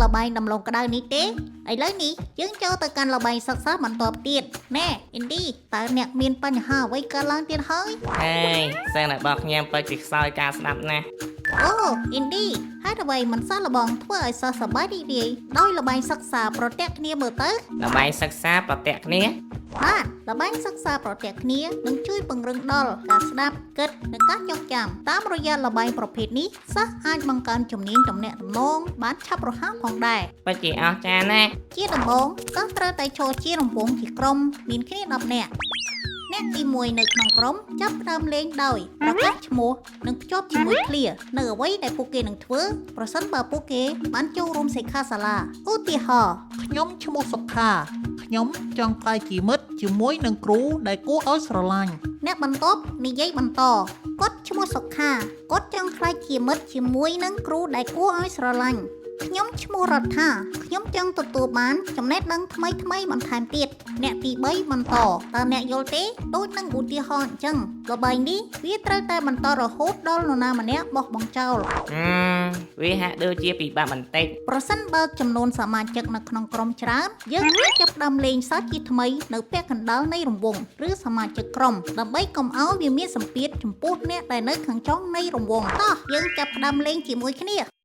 លបែងដំឡូងក្តៅនេះទេឥឡូវនេះយើងចូលទៅកាន់លបែងសិក្សាបន្តទៀតណែអ៊ីនឌីតើអ្នកមានបញ្ហាអ្វីកើតឡើងទៀតហើយអេសើរបស់ខ្ញុំពិតជាខ្សោយការស្ដាប់ណាស់អូអ៊ីនឌីហើយអ្វីមិនសោះលបងធ្វើឲ្យសិស្សសប្បាយរីករាយដោយលបែងសិក្សាប្រតិគ្នាមើលទៅលបែងសិក្សាប្រតិគ្នាបាទលបែងសិក្សាប្រតិគ្នានឹងជួយពង្រឹងដល់ការស្ដាប់គិតនិងការចងចាំតាមរយៈលបែងប្រភេទនេះសិស្សអាចបង្កើនជំនាញទំនាក់ទំនងបានឆាប់រហ័សផងដែរពិតជាអស្ចារ្យណាស់ជាដំបូងសិស្សត្រូវតែចូលជារង្វង់ជាក្រុមមានគ្នា10នាក់អ្នកទី1នៅក្នុងក្រុមចាប់ផ្ដើមលេងដោយប្រកាសឈ្មោះនិងភ្ជាប់ជាមួយឃ្លានៅអ្វីដែលពួកគេនឹងធ្វើប្រសិនបើពួកគេបានចូលរួមសិក្ខាសាលាឧទាហរណ៍ខ្ញុំឈ្មោះសុខាខ្ញុំចង់ក្លាយជាមិត្តជាមួយនឹងគ្រូដែលគួរឲ្យស្រឡាញ់អ្នកបន្ទាប់និយាយបន្តគាត់ឈ្មោះសុខាគាត់ចង់ក្លាយជាមិត្តជាមួយនឹងគ្រូដែលគួរឲ្យស្រឡាញ់ខ្ញុំឈ្មោះរដ្ឋាខ្ញុំចង់ទទួលបានចំណេះដឹងថ្មីបន្ថែមទៀតអ្នកទី3បន្តតើអ្នកយល់ទេដូចនឹងឧទាហរណ៍អញ្ចឹងល្បែងនេះវាត្រូវតែបន្តរហូតដល់នរណាម្នាក់បោះបង់ចោលវាហាក់ដូចជាពិបាកបន្តិចប្រសិនបើចំនួនសមាជិកនៅក្នុងក្រុមច្រើនយើងអាចចាប់ផ្ដើមលេងសាជាថ្មីនៅពាក់កណ្ដាលនៃរង្វង់ឬសមាជិកក្រុមដើម្បីកុំឲ្យវាមានសម្ពាធចំពោះអ្នកដែលនៅខាងចុងនៃរង្វង់តោះយើងចាប់ផ្ដើមលេងជាមួយគ្នា